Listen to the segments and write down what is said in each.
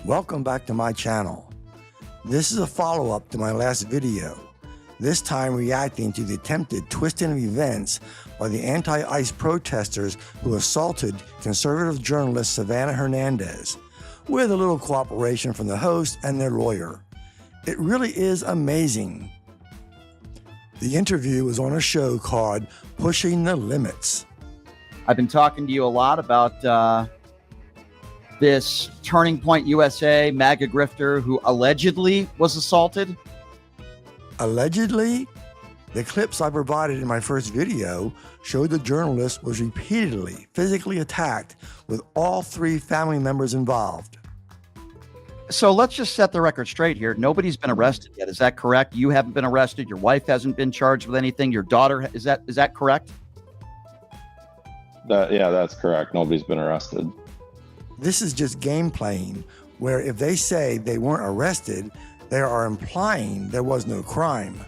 Welcome back to my channel. This is a follow-up to my last video, this time reacting to the attempted twisting of events by the anti-ICE protesters who assaulted conservative journalist Savanah Hernandez, with a little cooperation from the host and their lawyer. It really is amazing. The interview was on a show called Pushing the Limits. I've been talking to you a lot about this Turning Point USA MAGA grifter who allegedly was assaulted. Allegedly? The clips I provided in my first video showed the journalist was repeatedly physically attacked with all three family members involved. So let's just set the record straight here. Nobody's been arrested yet. Is that correct? You haven't been arrested. Your wife hasn't been charged with anything. Your daughter, is that correct? Yeah, that's correct. Nobody's been arrested. This is just game playing, where if they say they weren't arrested, they are implying there was no crime.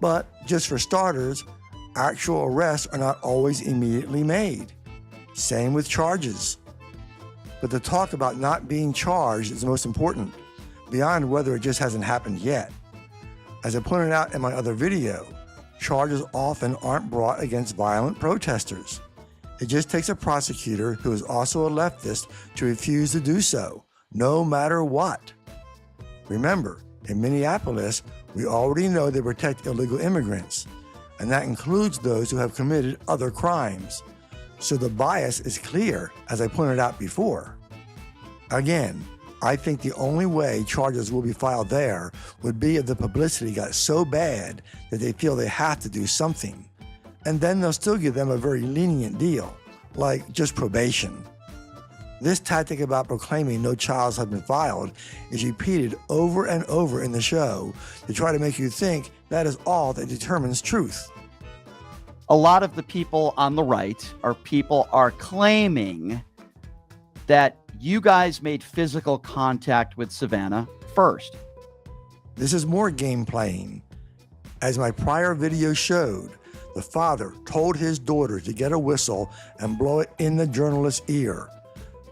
But just for starters, actual arrests are not always immediately made. Same with charges. But the talk about not being charged is the most important, beyond whether it just hasn't happened yet. As I pointed out in my other video, charges often aren't brought against violent protesters. It just takes a prosecutor who is also a leftist to refuse to do so, no matter what. Remember, in Minneapolis, we already know they protect illegal immigrants, and that includes those who have committed other crimes. So the bias is clear, as I pointed out before. Again, I think the only way charges will be filed there would be if the publicity got so bad that they feel they have to do something. And then they'll still give them a very lenient deal, like just probation. This tactic about proclaiming no charges have been filed is repeated over and over in the show to try to make you think that is all that determines truth. A lot of the people on the right are claiming that you guys made physical contact with Savanah first. This is more game playing. As my prior video showed, the father told his daughter to get a whistle and blow it in the journalist's ear.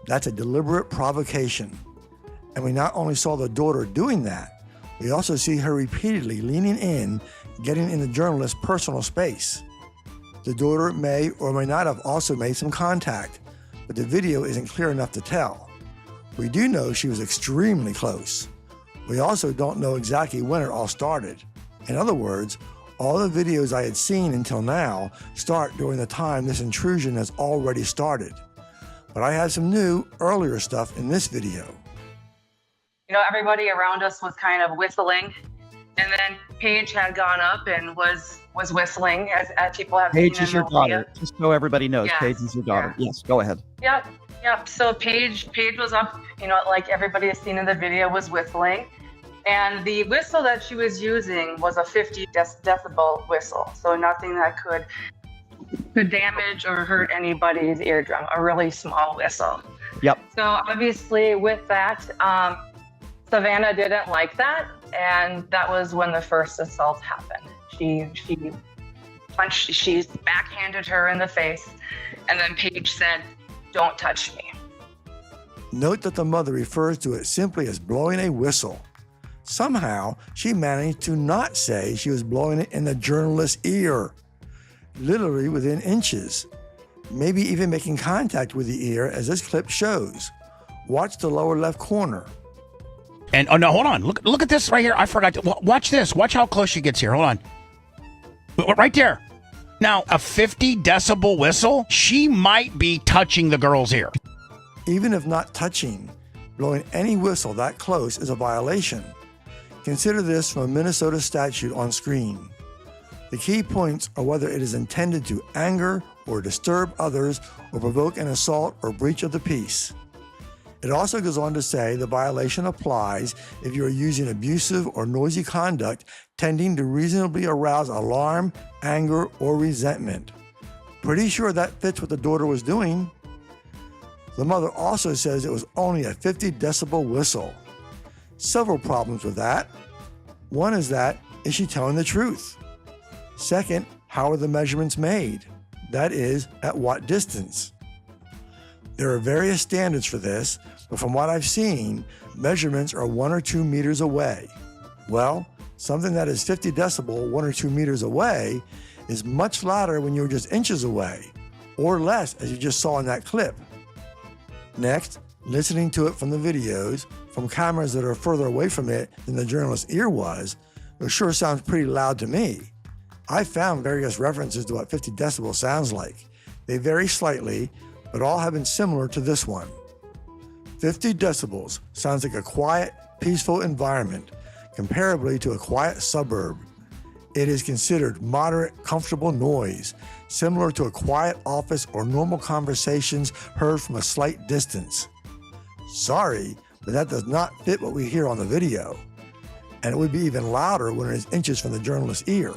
That's a deliberate provocation. And we not only saw the daughter doing that, we also see her repeatedly leaning in, getting in the journalist's personal space. The daughter may or may not have also made some contact, but the video isn't clear enough to tell. We do know she was extremely close. We also don't know exactly when it all started. In other words, all the videos I had seen until now start during the time this intrusion has already started. But I had some new, earlier stuff in this video. You know, everybody around us was kind of whistling, and then Paige had gone up and was whistling, as people have seen. Paige is your daughter, just so everybody knows. Yes. Paige is your daughter. Yeah. Yes, go ahead. Yep. So Paige was up, you know, like everybody has seen in the video, was whistling. And the whistle that she was using was a 50 decibel whistle, so nothing that could damage or hurt anybody's eardrum, a really small whistle. Yep. So obviously with that, Savanah didn't like that, and that was when the first assault happened. She backhanded her in the face, and then Paige said, "Don't touch me." Note that the mother refers to it simply as blowing a whistle. Somehow, she managed to not say she was blowing it in the journalist's ear, literally within inches, maybe even making contact with the ear, as this clip shows. Watch the lower left corner. And oh no, hold on. Look at this right here. I forgot to watch this. Watch how close she gets here. Hold on. Right there. Now, a 50 decibel whistle, she might be touching the girl's ear. Even if not touching, blowing any whistle that close is a violation. Consider this from a Minnesota statute on screen. The key points are whether it is intended to anger or disturb others or provoke an assault or breach of the peace. It also goes on to say the violation applies if you are using abusive or noisy conduct tending to reasonably arouse alarm, anger, or resentment. Pretty sure that fits what the daughter was doing. The mother also says it was only a 50 decibel whistle. Several problems with that. One is she telling the truth? Second, how are the measurements made? That is, at what distance? There are various standards for this, but from what I've seen, measurements are 1 or 2 meters away. Well, something that is 50 decibel 1 or 2 meters away is much louder when you're just inches away, or less as you just saw in that clip. Next, listening to it from the videos, from cameras that are further away from it than the journalist's ear was, it sure sounds pretty loud to me. I found various references to what 50 decibels sounds like. They vary slightly, but all have been similar to this one. 50 decibels sounds like a quiet, peaceful environment, comparably to a quiet suburb. It is considered moderate, comfortable noise, similar to a quiet office or normal conversations heard from a slight distance. Sorry, but that does not fit what we hear on the video. And it would be even louder when it is inches from the journalist's ear.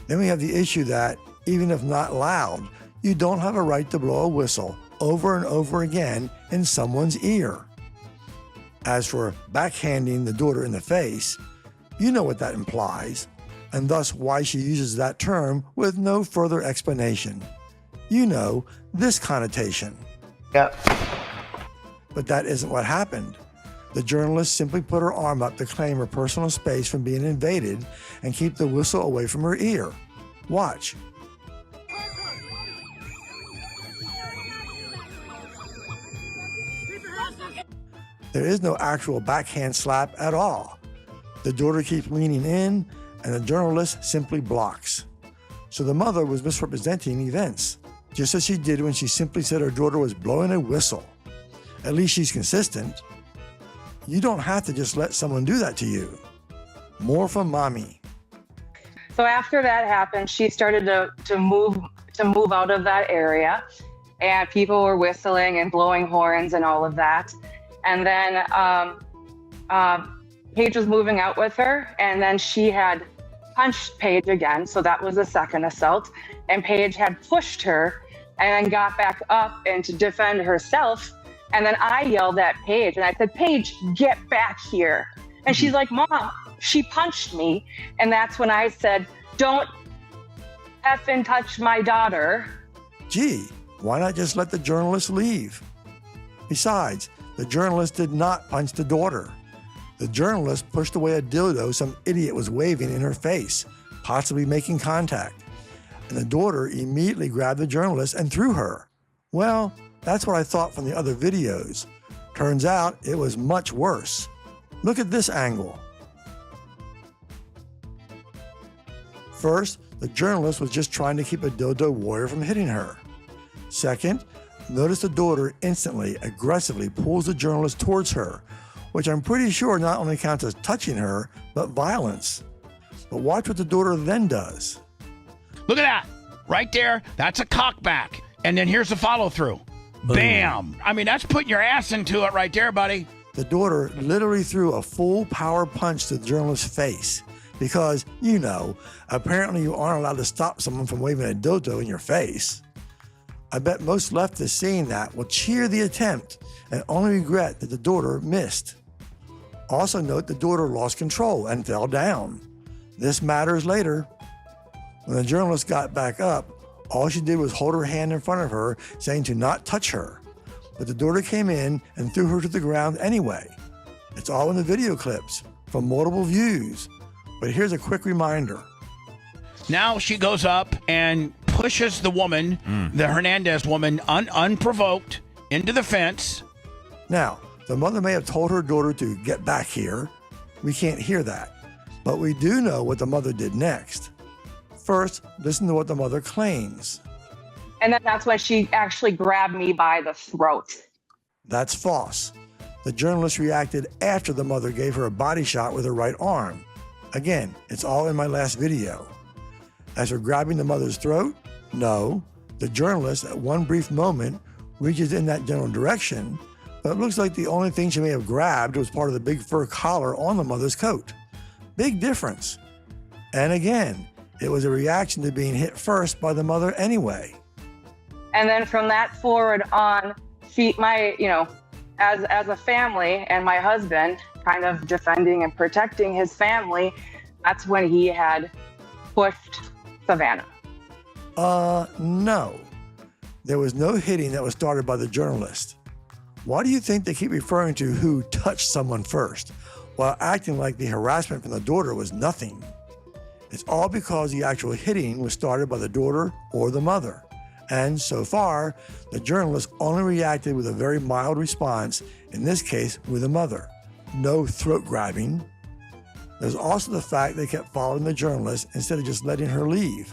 Then we have the issue that, even if not loud, you don't have a right to blow a whistle over and over again in someone's ear. As for backhanding the daughter in the face, you know what that implies, and thus why she uses that term with no further explanation. You know, this connotation. Yep. But that isn't what happened. The journalist simply put her arm up to claim her personal space from being invaded and keep the whistle away from her ear. Watch. There is no actual backhand slap at all. The daughter keeps leaning in, and the journalist simply blocks. So the mother was misrepresenting events, just as she did when she simply said her daughter was blowing a whistle. At least she's consistent. You don't have to just let someone do that to you. More from Mommy. So after that happened, she started to move out of that area, and people were whistling and blowing horns and all of that. And then Paige was moving out with her, and then she had punched Paige again. So that was the second assault. And Paige had pushed her and then got back up and to defend herself. And then I yelled at Paige and I said, "Paige, get back here." And she's like, "Mom, she punched me." And that's when I said, "Don't effing touch my daughter." Gee, why not just let the journalist leave? Besides, the journalist did not punch the daughter. The journalist pushed away a dildo some idiot was waving in her face, possibly making contact. And the daughter immediately grabbed the journalist and threw her. Well, that's what I thought from the other videos. Turns out it was much worse. Look at this angle. First, the journalist was just trying to keep a dildo warrior from hitting her. Second, notice the daughter instantly, aggressively pulls the journalist towards her, which I'm pretty sure not only counts as touching her, but violence. But watch what the daughter then does. Look at that. Right there. That's a cockback. And then here's the follow through. Bam. I mean, that's putting your ass into it right there, buddy. The daughter literally threw a full power punch to the journalist's face because, you know, apparently you aren't allowed to stop someone from waving a dildo in your face. I bet most leftists seeing that will cheer the attempt and only regret that the daughter missed. Also note the daughter lost control and fell down. This matters later. When the journalist got back up, all she did was hold her hand in front of her, saying to not touch her. But the daughter came in and threw her to the ground anyway. It's all in the video clips from multiple views. But here's a quick reminder. Now she goes up and pushes the woman, the Hernandez woman, unprovoked into the fence. Now, the mother may have told her daughter to get back here. We can't hear that. But we do know what the mother did next. First, listen to what the mother claims. And then that's when she actually grabbed me by the throat. That's false. The journalist reacted after the mother gave her a body shot with her right arm. Again, it's all in my last video. As for grabbing the mother's throat, no. The journalist, at one brief moment, reaches in that general direction, but it looks like the only thing she may have grabbed was part of the big fur collar on the mother's coat. Big difference. And again, it was a reaction to being hit first by the mother anyway. And then from that forward on, as a family and my husband kind of defending and protecting his family, that's when he had pushed Savanah. No. There was no hitting that was started by the journalist. Why do you think they keep referring to who touched someone first, while acting like the harassment from the daughter was nothing? It's all because the actual hitting was started by the daughter or the mother. And so far, the journalist only reacted with a very mild response, in this case with the mother. No throat grabbing. There's also the fact they kept following the journalist instead of just letting her leave.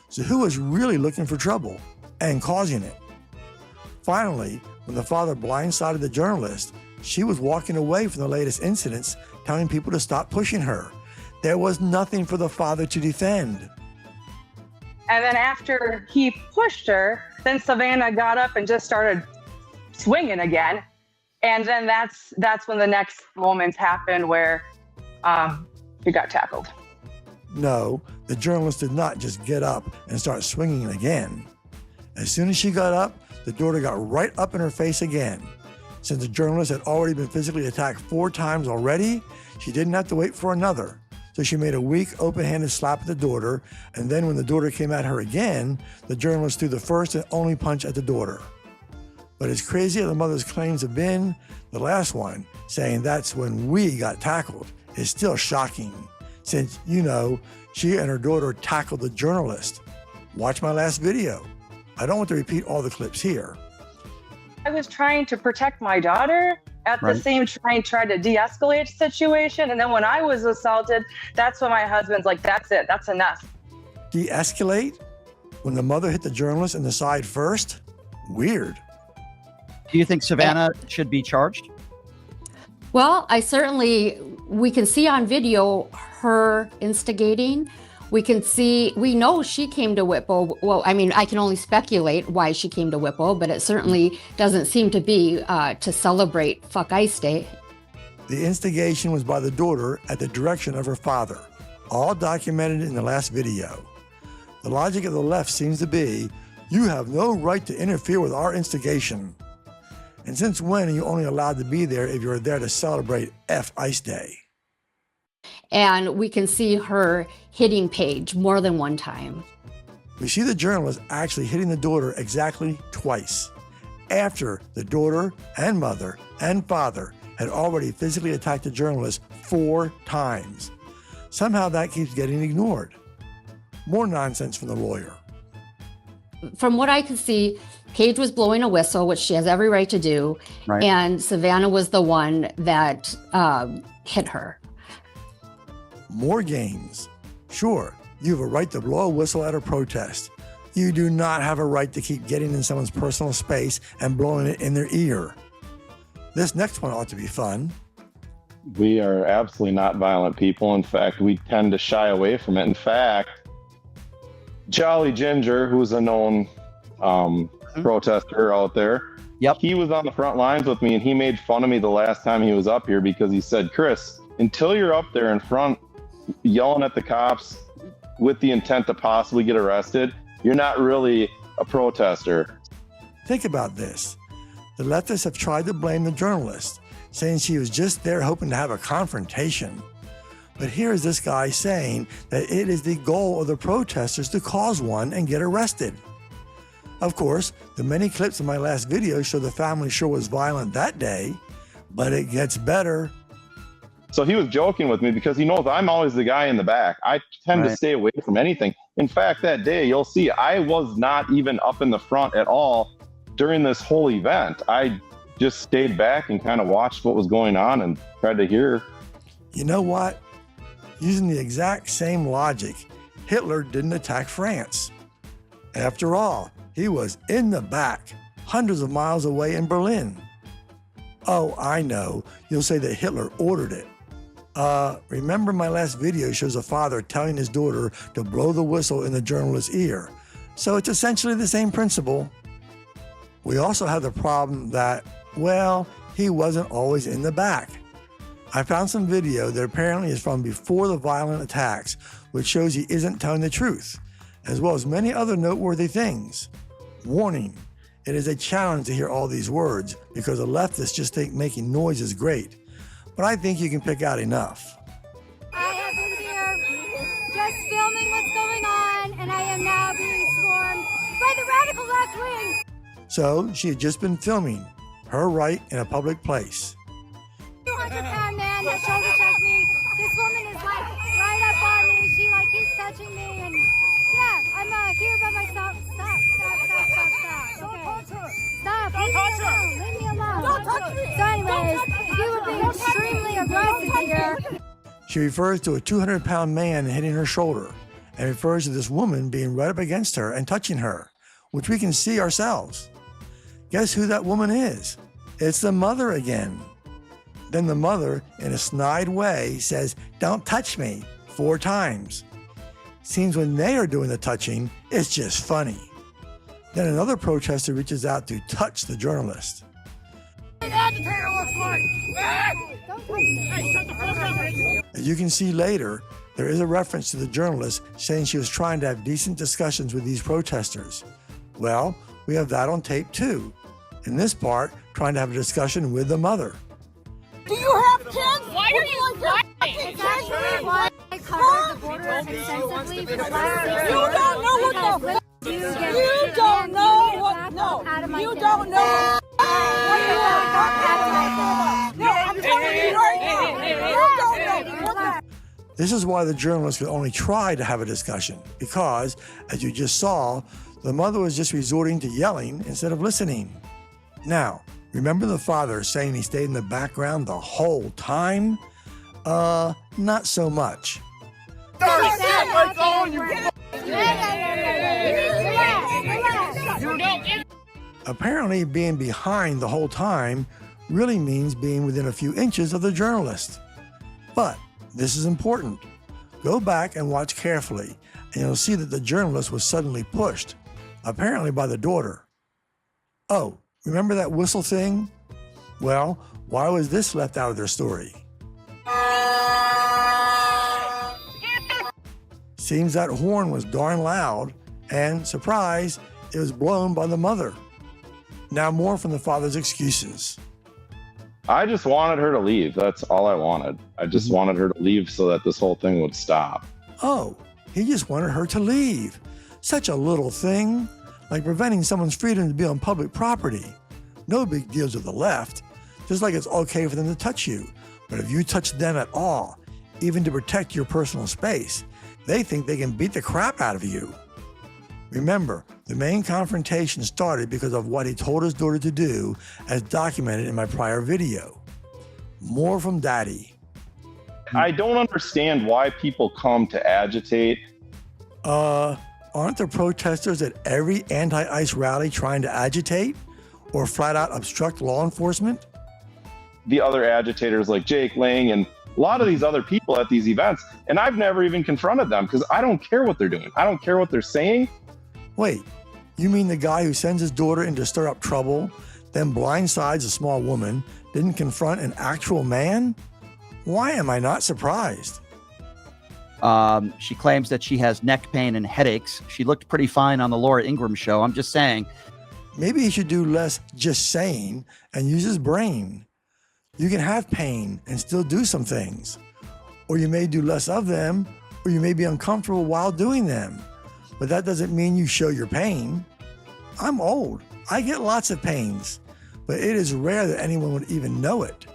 So who was really looking for trouble and causing it? Finally, when the father blindsided the journalist, she was walking away from the latest incidents, telling people to stop pushing her. There was nothing for the father to defend. And then after he pushed her, then Savanah got up and just started swinging again. And then that's when the next moments happened where he got tackled. No, the journalist did not just get up and start swinging again. As soon as she got up, the daughter got right up in her face again. Since the journalist had already been physically attacked 4 times already, she didn't have to wait for another. So she made a weak, open-handed slap at the daughter, and then when the daughter came at her again, the journalist threw the first and only punch at the daughter. But as crazy as the mother's claims have been, the last one, saying that's when we got tackled, is still shocking, since, she and her daughter tackled the journalist. Watch my last video. I don't want to repeat all the clips here. I was trying to protect my daughter, at the same time trying to de-escalate the situation. And then when I was assaulted, that's when my husband's like, that's it, that's enough. De-escalate? When the mother hit the journalist in the side first? Weird. Do you think Savanah should be charged? Well, we can see on video her instigating. We know she came to Whipple. Well, I mean, I can only speculate why she came to Whipple, but it certainly doesn't seem to be to celebrate Fuck Ice Day. The instigation was by the daughter at the direction of her father, all documented in the last video. The logic of the left seems to be, you have no right to interfere with our instigation. And since when are you only allowed to be there if you're there to celebrate F Ice Day? And we can see her hitting Paige more than one time. We see the journalist actually hitting the daughter exactly twice, after the daughter and mother and father had already physically attacked the journalist 4 times. Somehow that keeps getting ignored. More nonsense from the lawyer. From what I could see, Paige was blowing a whistle, which she has every right to do, and Savanah was the one that hit her. More games. Sure, you have a right to blow a whistle at a protest. You do not have a right to keep getting in someone's personal space and blowing it in their ear. This next one ought to be fun. We are absolutely not violent people. In fact, we tend to shy away from it. In fact, Jolly Ginger, who's a known protester out there, he was on the front lines with me, and he made fun of me the last time he was up here because he said, Chris, until you're up there in front yelling at the cops with the intent to possibly get arrested, you're not really a protester. Think about this. The leftists have tried to blame the journalist, saying she was just there hoping to have a confrontation. But here is this guy saying that it is the goal of the protesters to cause one and get arrested. Of course, the many clips in my last video show the family sure was violent that day, but it gets better. So he was joking with me because he knows I'm always the guy in the back. I tend to stay away from anything. In fact, that day, you'll see, I was not even up in the front at all during this whole event. I just stayed back and kind of watched what was going on and tried to hear. You know what? Using the exact same logic, Hitler didn't attack France. After all, he was in the back, hundreds of miles away in Berlin. Oh, I know. You'll say that Hitler ordered it. Remember my last video shows a father telling his daughter to blow the whistle in the journalist's ear. So it's essentially the same principle. We also have the problem that, well, he wasn't always in the back. I found some video that apparently is from before the violent attacks, which shows he isn't telling the truth, as well as many other noteworthy things. Warning, it is a challenge to hear all these words because the leftists just think making noise is great. But I think you can pick out enough. I have been here just filming what's going on, and I am now being swarmed by the radical left swing. So she had just been filming her right in a public place. 200-pound man that shoulder checked me. This woman is like right up on me. She like keeps touching me, and yeah, I'm here by myself. Stop. Don't touch her. Stop. Don't touch her. Leave me alone. Don't touch me. So anyways, you were being extremely aggressive here. She refers to a 200-pound man hitting her shoulder and refers to this woman being right up against her and touching her, which we can see ourselves. Guess who that woman is? It's the mother again. Then the mother, in a snide way, says, "Don't touch me," 4 times. Seems when they are doing the touching, it's just funny. Then another protester reaches out to touch the journalist. As you can see later, there is a reference to the journalist saying she was trying to have decent discussions with these protesters. Well, we have that on tape too. In this part, trying to have a discussion with the mother. Do you have kids? Why are you like It's actually why I covered the border extensively for the last 6 years. You don't know what the You don't know what you don't know. No, I'm telling you right now. You don't know. This is why the journalist could only try to have a discussion, because, as you just saw, the mother was just resorting to yelling instead of listening. Now, remember the father saying he stayed in the background the whole time? Not so much. Apparently, being behind the whole time really means being within a few inches of the journalist. But this is important. Go back and watch carefully, and you'll see that the journalist was suddenly pushed, apparently by the daughter. Oh, remember that whistle thing? Well, why was this left out of their story? Seems that horn was darn loud, and surprise, it was blown by the mother. Now more from the father's excuses. I just wanted her to leave. That's all I wanted. I just wanted her to leave so that this whole thing would stop. Oh, he just wanted her to leave. Such a little thing, like preventing someone's freedom to be on public property. No big deal to the left, just like it's okay for them to touch you. But if you touch them at all, even to protect your personal space, they think they can beat the crap out of you. Remember, the main confrontation started because of what he told his daughter to do, as documented in my prior video. More from Daddy. I don't understand why people come to agitate. Aren't the protesters at every anti-ICE rally trying to agitate or flat out obstruct law enforcement? The other agitators like Jake Lang and a lot of these other people at these events, and I've never even confronted them because I don't care what they're doing. I don't care what they're saying. Wait, you mean the guy who sends his daughter in to stir up trouble, then blindsides a small woman, didn't confront an actual man? Why am I not surprised? She claims that she has neck pain and headaches. She looked pretty fine on the Laura Ingraham show. I'm just saying. Maybe he should do less just saying and use his brain. You can have pain and still do some things. Or you may do less of them, or you may be uncomfortable while doing them. But that doesn't mean you show your pain. I'm old. I get lots of pains, but it is rare that anyone would even know it.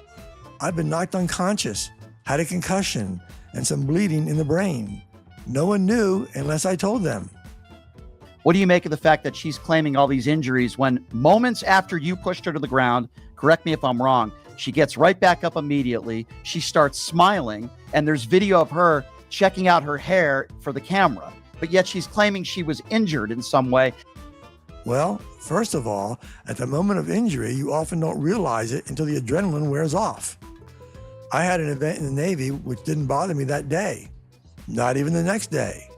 I've been knocked unconscious, had a concussion, and some bleeding in the brain. No one knew unless I told them. What do you make of the fact that she's claiming all these injuries when moments after you pushed her to the ground, correct me if I'm wrong, she gets right back up immediately, she starts smiling, and there's video of her checking out her hair for the camera, but yet she's claiming she was injured in some way. Well, first of all, at the moment of injury, you often don't realize it until the adrenaline wears off. I had an event in the Navy which didn't bother me that day, not even the next day.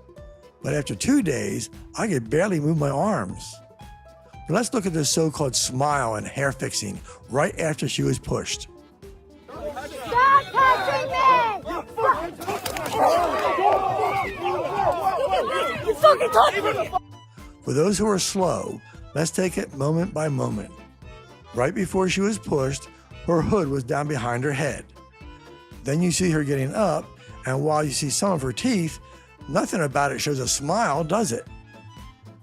But after 2 days, I could barely move my arms. But let's look at this so-called smile and hair fixing right after she was pushed. Stop touching me! You fucking touched me! For those who are slow, let's take it moment by moment. Right before she was pushed, her hood was down behind her head. Then you see her getting up, and while you see some of her teeth, nothing about it shows a smile, does it?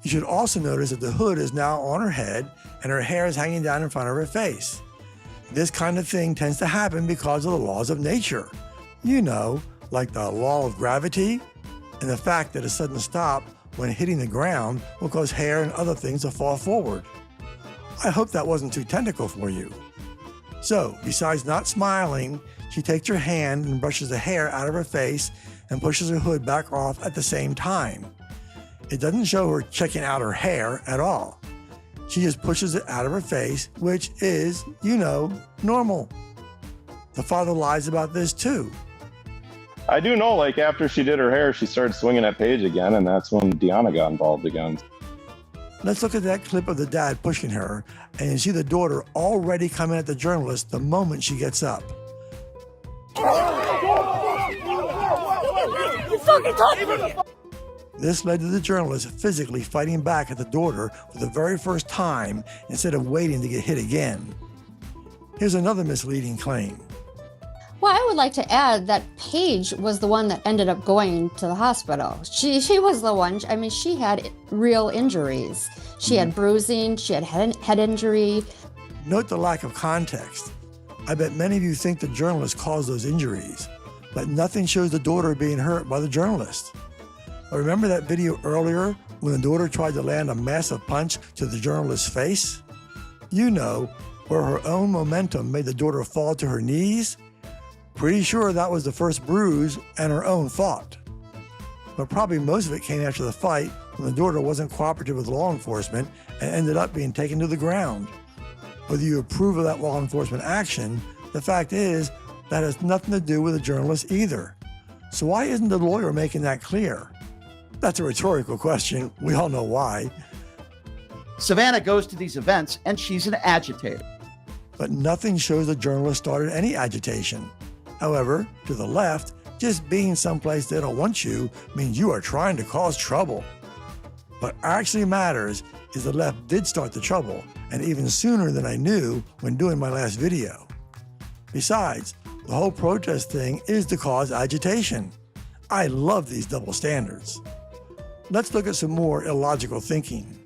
You should also notice that the hood is now on her head and her hair is hanging down in front of her face. This kind of thing tends to happen because of the laws of nature. You know, like the law of gravity and the fact that a sudden stop when hitting the ground will cause hair and other things to fall forward. I hope that wasn't too technical for you. So, besides not smiling, she takes her hand and brushes the hair out of her face and pushes her hood back off at the same time. It doesn't show her checking out her hair at all. She just pushes it out of her face, which is, you know, normal. The father lies about this too. I do know, like, after she did her hair, she started swinging at Paige again, and that's when Deanna got involved again. Let's look at that clip of the dad pushing her, and you see the daughter already coming at the journalist the moment she gets up. You fucking touched me! This led to the journalist physically fighting back at the daughter for the very first time instead of waiting to get hit again. Here's another misleading claim. Well, I would like to add that Paige was the one that ended up going to the hospital. She was the one, I mean, she had real injuries. She had bruising, she had head injury. Note the lack of context. I bet many of you think the journalist caused those injuries, but nothing shows the daughter being hurt by the journalist. But remember that video earlier when the daughter tried to land a massive punch to the journalist's face? You know, where her own momentum made the daughter fall to her knees? Pretty sure that was the first bruise and her own fault. But probably most of it came after the fight when the daughter wasn't cooperative with law enforcement and ended up being taken to the ground. Whether you approve of that law enforcement action, the fact is that has nothing to do with the journalist either. So why isn't the lawyer making that clear? That's a rhetorical question. We all know why. Savanah goes to these events and she's an agitator. But nothing shows the journalist started any agitation. However, to the left, just being someplace they don't want you means you are trying to cause trouble. What actually matters is the left did start the trouble, and even sooner than I knew when doing my last video. Besides, the whole protest thing is to cause agitation. I love these double standards. Let's look at some more illogical thinking.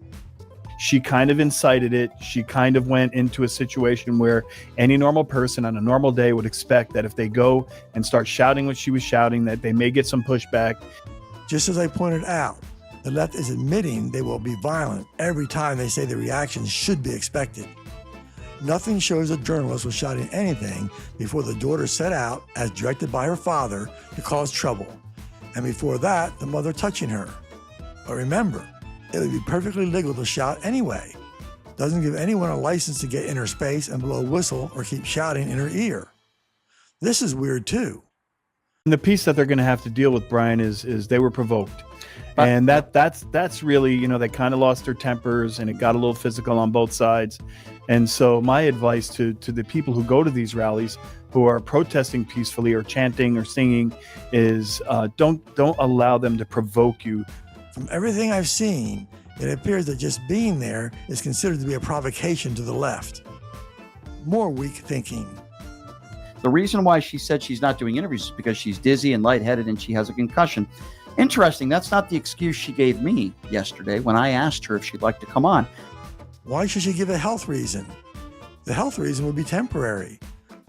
She kind of incited it. She kind of went into a situation where any normal person on a normal day would expect that if they go and start shouting what she was shouting, that they may get some pushback. Just as I pointed out, the left is admitting they will be violent every time they say the reactions should be expected. Nothing shows the journalist was shouting anything before the daughter set out, as directed by her father, to cause trouble. And before that, the mother touching her. But remember, it would be perfectly legal to shout anyway. Doesn't give anyone a license to get in her space and blow a whistle or keep shouting in her ear. This is weird too. And the piece that they're going to have to deal with, Brian, is they were provoked. And that's really, you know, they kind of lost their tempers and it got a little physical on both sides. And so my advice to the people who go to these rallies, who are protesting peacefully or chanting or singing, is don't allow them to provoke you. From everything I've seen, it appears that just being there is considered to be a provocation to the left. More weak thinking. The reason why she said she's not doing interviews is because she's dizzy and lightheaded and she has a concussion. Interesting, that's not the excuse she gave me yesterday when I asked her if she'd like to come on. Why should she give a health reason? The health reason would be temporary.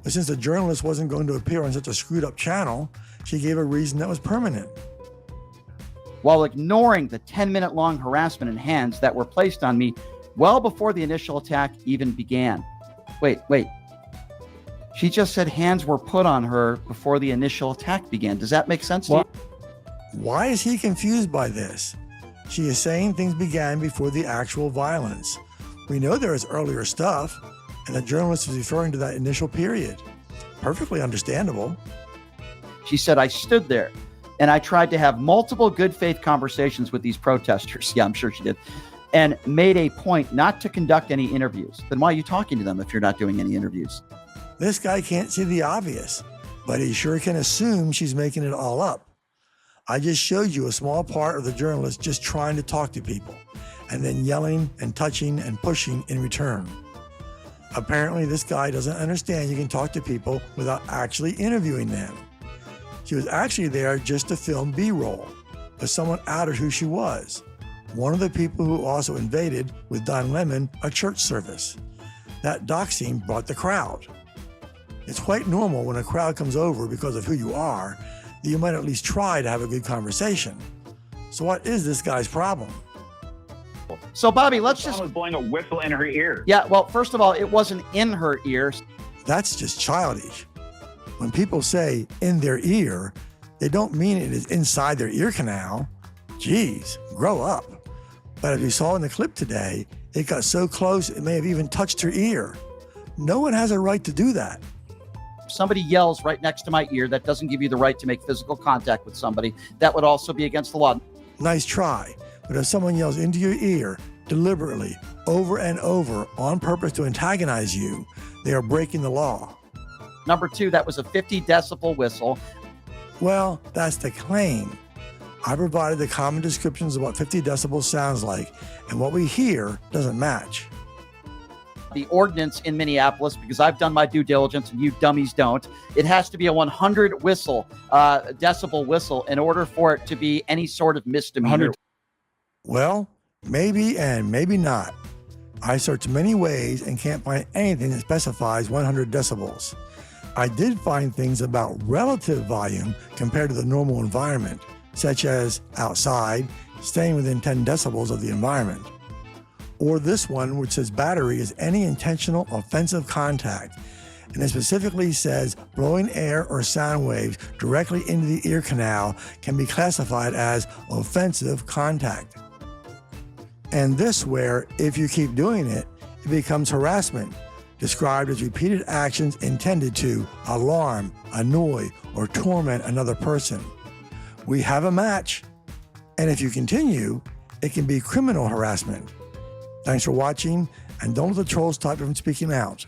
But since the journalist wasn't going to appear on such a screwed up channel, she gave a reason that was permanent. While ignoring the 10-minute long harassment and hands that were placed on me well before the initial attack even began. Wait. She just said hands were put on her before the initial attack began. Does that make sense to you? Why is he confused by this? She is saying things began before the actual violence. We know there is earlier stuff, and the journalist is referring to that initial period. Perfectly understandable. She said, I stood there and I tried to have multiple good faith conversations with these protesters. Yeah, I'm sure she did. And made a point not to conduct any interviews. Then why are you talking to them if you're not doing any interviews? This guy can't see the obvious, but he sure can assume she's making it all up. I just showed you a small part of the journalist just trying to talk to people and then yelling and touching and pushing in return. Apparently, this guy doesn't understand you can talk to people without actually interviewing them. She was actually there just to film B-roll, but someone outed who she was. one of the people who also invaded with Don Lemon a church service. That doxing brought the crowd. It's quite normal when a crowd comes over because of who you are that you might at least try to have a good conversation. So what is this guy's problem? So, Bobby, let's just. was blowing a whistle in her ear. Yeah, well, first of all, it wasn't in her ear. That's just childish. When people say in their ear, they don't mean it is inside their ear canal. Geez, grow up. But as we saw in the clip today, it got so close it may have even touched her ear. No one has a right to do that. If somebody yells right next to my ear, that doesn't give you the right to make physical contact with somebody. That would also be against the law. Nice try. But if someone yells into your ear deliberately, over and over, on purpose to antagonize you, they are breaking the law. Number two, that was a 50 decibel whistle. Well, that's the claim. I provided the common descriptions of what 50 decibels sounds like, and what we hear doesn't match. The ordinance in Minneapolis, because I've done my due diligence and you dummies don't, it has to be a 100 decibel whistle in order for it to be any sort of misdemeanor. Well, maybe and maybe not. I searched many ways and can't find anything that specifies 100 decibels. I did find things about relative volume compared to the normal environment, such as outside, staying within 10 decibels of the environment. Or this one, which says battery is any intentional offensive contact, and it specifically says blowing air or sound waves directly into the ear canal can be classified as offensive contact. And this where, if you keep doing it, it becomes harassment, described as repeated actions intended to alarm, annoy, or torment another person. We have a match, and if you continue, it can be criminal harassment. Thanks for watching, and don't let the trolls stop you from speaking out.